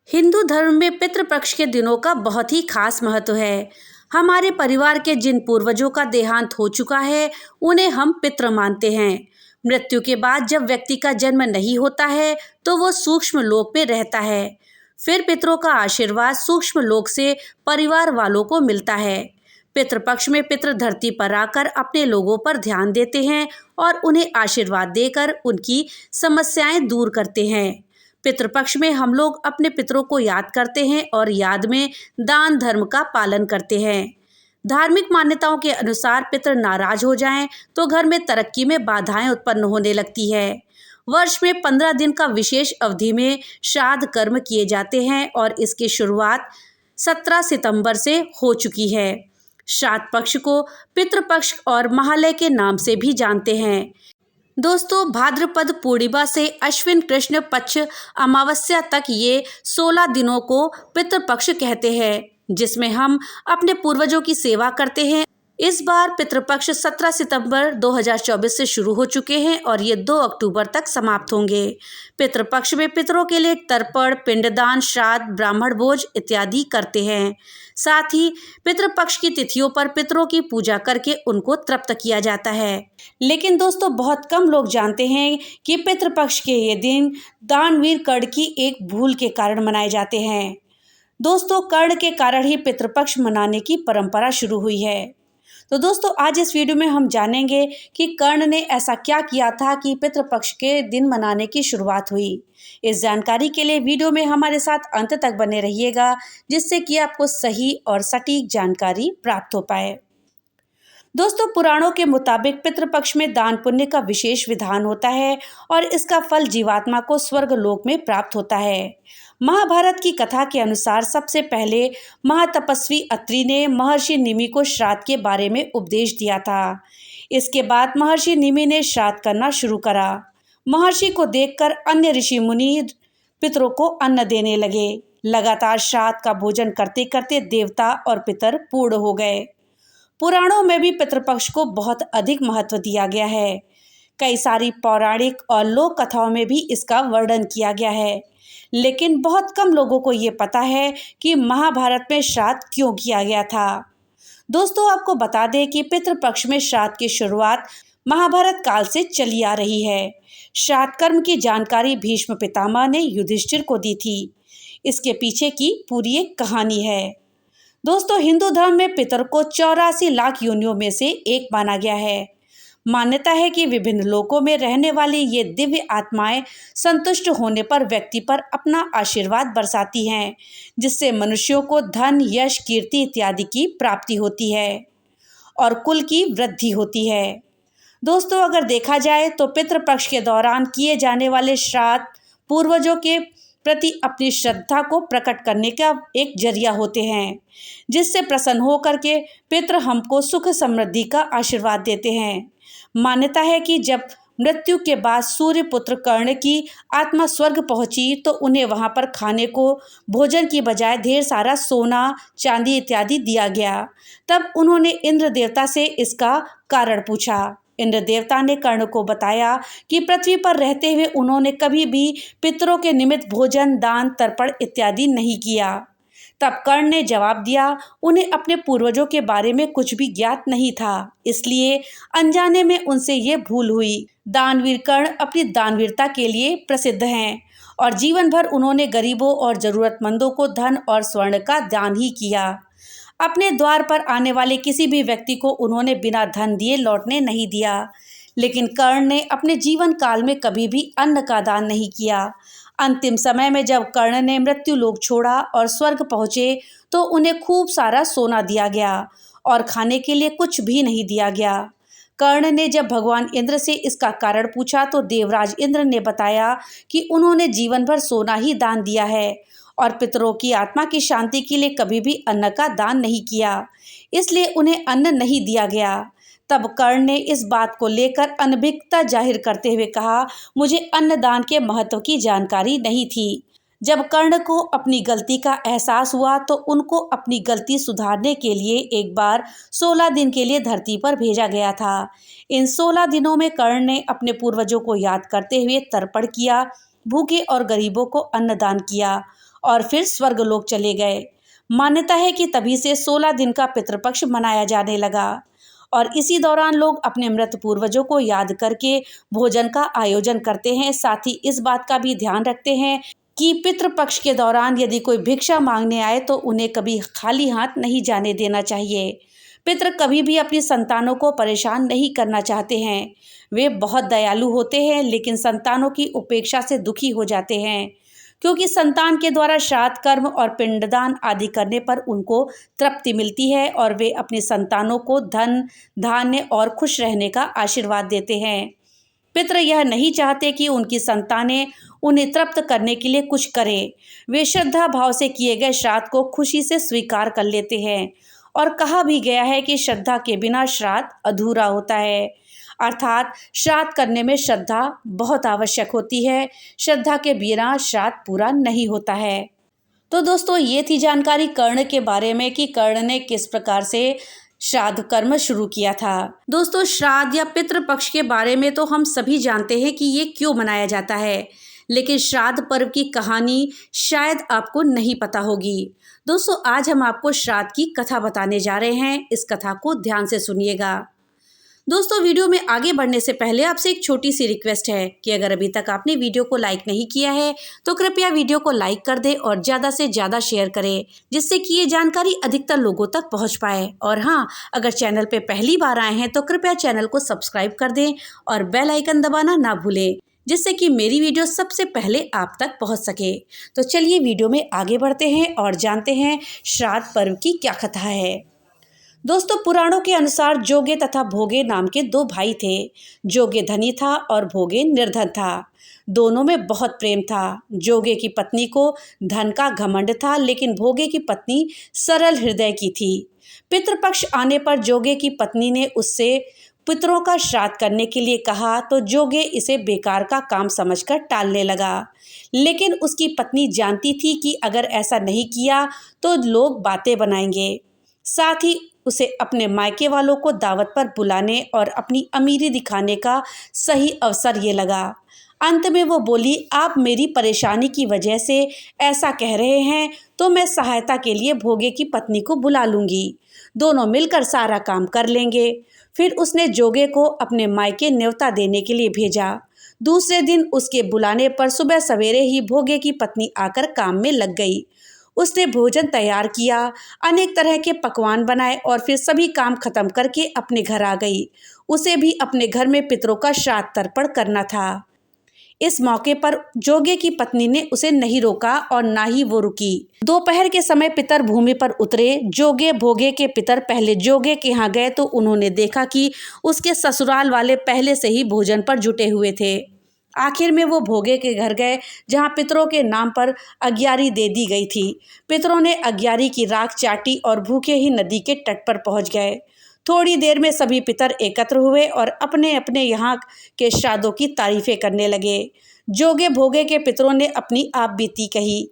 हिंदू धर्म में पितृपक्ष के दिनों का बहुत ही खास महत्व है। हमारे परिवार के जिन पूर्वजों का देहांत हो चुका है, उन्हें हम पितृ मानते हैं। मृत्यु के बाद जब व्यक्ति का जन्म नहीं होता है, तो वो सूक्ष्म लोक में रहता है। फिर पितरों का आशीर्वाद सूक्ष्म लोक से परिवार वालों को मिलता है। पितृपक्ष में पितृ धरती पर आकर अपने लोगों पर ध्यान देते हैं और उन्हें आशीर्वाद देकर उनकी समस्याएं दूर करते हैं। पितृपक्ष में हम लोग अपने पितरों को याद करते हैं और याद में दान धर्म का पालन करते हैं। धार्मिक मान्यताओं के अनुसार पितर नाराज हो जाएं तो घर में तरक्की में बाधाएं उत्पन्न होने लगती है। वर्ष में 15 दिन का विशेष अवधि में श्राद्ध कर्म किए जाते हैं और इसकी शुरुआत 17 सितंबर से हो चुकी है। श्राद्ध पक्ष को पितृपक्ष और महालय के नाम से भी जानते हैं। दोस्तों, भाद्रपद पूर्णिमा से अश्विन कृष्ण पक्ष अमावस्या तक ये 16 दिनों को पितृपक्ष कहते हैं, जिसमें हम अपने पूर्वजों की सेवा करते हैं। इस बार पितृपक्ष 17 सितंबर 2024 से शुरू हो चुके हैं और ये 2 अक्टूबर तक समाप्त होंगे। पितृपक्ष में पितरों के लिए तर्पण, पिंडदान, श्राद्ध, ब्राह्मण भोज इत्यादि करते हैं। साथ ही पितृपक्ष की तिथियों पर पितरों की पूजा करके उनको तृप्त किया जाता है। लेकिन दोस्तों, बहुत कम लोग जानते हैं कि पितृपक्ष के ये दिन दानवीर कर्ण की एक भूल के कारण मनाए जाते हैं। दोस्तों, कर्ण के कारण ही पितृपक्ष मनाने की परंपरा शुरू हुई है। तो दोस्तों, आज इस वीडियो में हम जानेंगे कि कर्ण ने ऐसा क्या किया था कि पितृपक्ष के दिन मनाने की शुरुआत हुई। इस जानकारी के लिए वीडियो में हमारे साथ अंत तक बने रहिएगा, जिससे कि आपको सही और सटीक जानकारी प्राप्त हो पाए। दोस्तों, पुराणों के मुताबिक पितृपक्ष में दान पुण्य का विशेष विधान होता है और इसका फल जीवात्मा को स्वर्ग लोक में प्राप्त होता है। महाभारत की कथा के अनुसार सबसे पहले महातपस्वी अत्रि ने महर्षि निमि को श्राद्ध के बारे में उपदेश दिया था। इसके बाद महर्षि निमि ने श्राद्ध करना शुरू करा। महर्षि को देखकर अन्य ऋषि मुनि पितरों को अन्न देने लगे। लगातार श्राद्ध का भोजन करते करते देवता और पितर पूर्ण हो गए। पुराणों में भी पितृपक्ष को बहुत अधिक महत्व दिया गया है। कई सारी पौराणिक और लोक कथाओं में भी इसका वर्णन किया गया है, लेकिन बहुत कम लोगों को ये पता है कि महाभारत में श्राद्ध क्यों किया गया था। दोस्तों, आपको बता दें कि पितृपक्ष में श्राद्ध की शुरुआत महाभारत काल से चली आ रही है। श्राद्ध कर्म की जानकारी भीष्म पितामह ने युधिष्ठिर को दी थी। इसके पीछे की पूरी एक कहानी है। दोस्तों, हिंदू धर्म में पितर को 84 लाख योनियों में से एक माना गया है। मान्यता है कि विभिन्न लोकों में रहने वाली ये दिव्य आत्माएं संतुष्ट होने पर व्यक्ति पर अपना आशीर्वाद बरसाती हैं, जिससे मनुष्यों को धन, यश, कीर्ति इत्यादि की प्राप्ति होती है और कुल की वृद्धि होती है। दोस्तों, अगर देखा जाए तो पितृपक्ष के दौरान किए जाने वाले श्राद्ध पूर्वजों के प्रति अपनी श्रद्धा को प्रकट करने का एक जरिया होते हैं, जिससे प्रसन्न होकर के पितृ हमको सुख समृद्धि का आशीर्वाद देते हैं। मान्यता है कि जब मृत्यु के बाद सूर्यपुत्र कर्ण की आत्मा स्वर्ग पहुंची तो उन्हें वहां पर खाने को भोजन की बजाय ढेर सारा सोना, चांदी इत्यादि दिया गया। तब उन्होंने इंद्र देवता से इसका कारण पूछा। इंद्र देवता ने कर्ण को बताया कि पृथ्वी पर रहते हुए उन्होंने कभी भी पितरों के निमित्त भोजन, दान, तर्पण इत्यादि नहीं किया। तब कर्ण ने जवाब दिया, उन्हें अपने पूर्वजों के बारे में कुछ भी ज्ञात नहीं था, इसलिए अनजाने में उनसे ये भूल हुई। दानवीर कर्ण अपनी दानवीरता के लिए प्रसिद्ध हैं और जीवन भर उन्होंने गरीबों और जरूरतमंदों को धन और स्वर्ण का दान ही किया। अपने द्वार पर आने वाले किसी भी व्यक्ति को उन्होंने बिना धन दिए लौटने नहीं दिया। लेकिन कर्ण ने अपने जीवन काल में कभी भी अन्न का दान नहीं किया। अंतिम समय में जब कर्ण ने मृत्यु लोक छोड़ा और स्वर्ग पहुँचे तो उन्हें खूब सारा सोना दिया गया और खाने के लिए कुछ भी नहीं दिया गया। कर्ण ने जब भगवान इंद्र से इसका कारण पूछा तो देवराज इंद्र ने बताया कि उन्होंने जीवन भर सोना ही दान दिया है और पितरों की आत्मा की शांति के लिए कभी भी अन्न का दान नहीं किया, इसलिए उन्हें अन्न नहीं दिया गया। तब कर्ण ने इस बात को लेकर अनभिज्ञता जाहिर करते हुए कहा, मुझे अन्नदान के महत्व की जानकारी नहीं थी। जब कर्ण को अपनी गलती का एहसास हुआ तो उनको अपनी गलती सुधारने के लिए एक बार 16 दिन के लिए धरती पर भेजा गया था। इन 16 दिनों में कर्ण ने अपने पूर्वजों को याद करते हुए तर्पण किया, भूखे और गरीबों को अन्नदान किया और फिर स्वर्गलोक चले गए। मान्यता है कि तभी से 16 दिन का पितृपक्ष मनाया जाने लगा और इसी दौरान लोग अपने मृत पूर्वजों को याद करके भोजन का आयोजन करते हैं। साथ ही इस बात का भी ध्यान रखते हैं कि पितृपक्ष के दौरान यदि कोई भिक्षा मांगने आए तो उन्हें कभी खाली हाथ नहीं जाने देना चाहिए। पितृ कभी भी अपनी संतानों को परेशान नहीं करना चाहते हैं। वे बहुत दयालु होते हैं, लेकिन संतानों की उपेक्षा से दुखी हो जाते हैं, क्योंकि संतान के द्वारा श्राद्ध कर्म और पिंडदान आदि करने पर उनको तृप्ति मिलती है और वे अपनी संतानों को धन, धान्य और खुश रहने का आशीर्वाद देते हैं। पितृ यह नहीं चाहते कि उनकी संतानें उन्हें तृप्त करने के लिए कुछ करें। वे श्रद्धा भाव से किए गए श्राद्ध को खुशी से स्वीकार कर लेते हैं और कहा भी गया है कि श्रद्धा के बिना श्राद्ध अधूरा होता है। अर्थात श्राद्ध करने में श्रद्धा बहुत आवश्यक होती है। श्रद्धा के बिना श्राद्ध पूरा नहीं होता है। तो दोस्तों, ये थी जानकारी कर्ण के बारे में कि कर्ण ने किस प्रकार से श्राद्ध कर्म शुरू किया था। दोस्तों, श्राद्ध या पितृपक्ष के बारे में तो हम सभी जानते हैं कि ये क्यों मनाया जाता है, लेकिन श्राद्ध पर्व की कहानी शायद आपको नहीं पता होगी। दोस्तों, आज हम आपको श्राद्ध की कथा बताने जा रहे हैं। इस कथा को ध्यान से सुनिएगा। दोस्तों, वीडियो में आगे बढ़ने से पहले आपसे एक छोटी सी रिक्वेस्ट है कि अगर अभी तक आपने वीडियो को लाइक नहीं किया है तो कृपया वीडियो को लाइक कर दें और ज़्यादा से ज़्यादा शेयर करें, जिससे कि ये जानकारी अधिकतर लोगों तक पहुंच पाए। और हाँ, अगर चैनल पे पहली बार आए हैं तो कृपया चैनल को सब्सक्राइब कर दें और बेल आइकन दबाना ना भूलें, जिससे कि मेरी वीडियो सबसे पहले आप तक पहुँच सके। तो चलिए वीडियो में आगे बढ़ते हैं और जानते हैं श्राद्ध पर्व की क्या कथा है। दोस्तों, पुराणों के अनुसार जोगे तथा भोगे नाम के 2 भाई थे। जोगे धनी था और भोगे निर्धन था। दोनों में बहुत प्रेम था। जोगे की पत्नी को धन का घमंड था, लेकिन भोगे की पत्नी सरल हृदय की थी। पितृपक्ष आने पर जोगे की पत्नी ने उससे पितरों का श्राद्ध करने के लिए कहा तो जोगे इसे बेकार का काम समझकर टालने लगा। लेकिन उसकी पत्नी जानती थी कि अगर ऐसा नहीं किया तो लोग बातें बनाएंगे। साथ ही उसे अपने मायके वालों को दावत पर बुलाने और अपनी अमीरी दिखाने का सही अवसर ये लगा। अंत में वो बोली, आप मेरी परेशानी की वजह से ऐसा कह रहे हैं तो मैं सहायता के लिए भोगे की पत्नी को बुला लूँगी। दोनों मिलकर सारा काम कर लेंगे। फिर उसने जोगे को अपने मायके न्योता देने के लिए भेजा। दूसरे दिन उसके बुलाने पर सुबह सवेरे ही भोगे की पत्नी आकर काम में लग गई। उसने भोजन तैयार किया, अनेक तरह के पकवान बनाए और फिर सभी काम खत्म करके अपने घर आ गई। उसे भी अपने घर में पितरों का श्राद्ध तर्पण करना था। इस मौके पर जोगे की पत्नी ने उसे नहीं रोका और ना ही वो रुकी। दोपहर के समय पितर भूमि पर उतरे। जोगे भोगे के पितर पहले जोगे के यहाँ गए तो उन्होंने देखा कि उसके ससुराल वाले पहले से ही भोजन पर जुटे हुए थे। आखिर में वो भोगे के घर गए, जहाँ पितरों के नाम पर अग्यारी दे दी गई थी। पितरों ने अग्यारी की राख चाटी और भूखे ही नदी के तट पर पहुँच गए। थोड़ी देर में सभी पितर एकत्र हुए और अपने अपने यहाँ के श्राद्धों की तारीफें करने लगे। जोगे भोगे के पितरों ने अपनी आप बीती कही।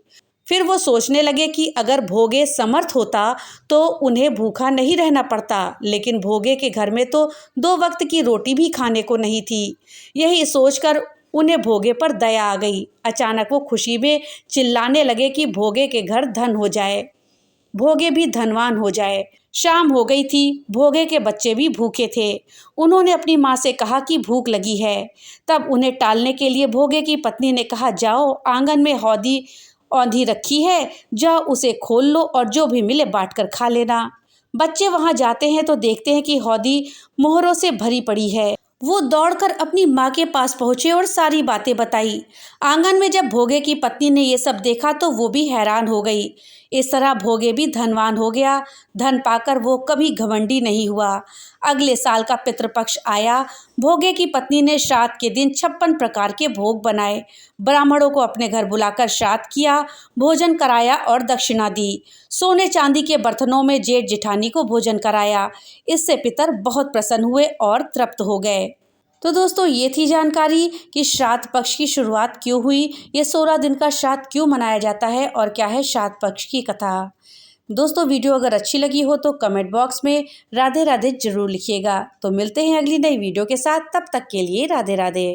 फिर वो सोचने लगे कि अगर भोगे समर्थ होता तो उन्हें भूखा नहीं रहना पड़ता, लेकिन भोगे के घर में तो 2 वक्त की रोटी भी खाने को नहीं थी। यही सोचकर उन्हें भोगे पर दया आ गई। अचानक वो खुशी में चिल्लाने लगे कि भोगे के घर धन हो जाए, भोगे भी धनवान हो जाए। शाम हो गई थी। भोगे के बच्चे भी भूखे थे। उन्होंने अपनी माँ से कहा कि भूख लगी है। तब उन्हें टालने के लिए भोगे की पत्नी ने कहा, जाओ आंगन में हौदी औंधी रखी है, जाओ उसे खोल लो और जो भी मिले बांट कर खा लेना। बच्चे वहाँ जाते हैं तो देखते हैं कि हौदी मोहरों से भरी पड़ी है। वो दौड़कर अपनी माँ के पास पहुँचे और सारी बातें बताई। आंगन में जब भोगे की पत्नी ने ये सब देखा तो वो भी हैरान हो गई। इस तरह भोगे भी धनवान हो गया। धन पाकर वो कभी घमंडी नहीं हुआ। अगले साल का पितृपक्ष आया। भोगे की पत्नी ने श्राद्ध के दिन 56 प्रकार के भोग बनाए। ब्राह्मणों को अपने घर बुलाकर श्राद्ध किया, भोजन कराया और दक्षिणा दी। सोने चांदी के बर्तनों में जेठ जिठानी को भोजन कराया। इससे पितर बहुत प्रसन्न हुए और तृप्त हो गए। तो दोस्तों, ये थी जानकारी कि श्राद्ध पक्ष की शुरुआत क्यों हुई, ये 16 दिन का श्राद्ध क्यों मनाया जाता है और क्या है श्राद्ध पक्ष की कथा। दोस्तों, वीडियो अगर अच्छी लगी हो तो कमेंट बॉक्स में राधे राधे जरूर लिखिएगा। तो मिलते हैं अगली नई वीडियो के साथ। तब तक के लिए राधे राधे।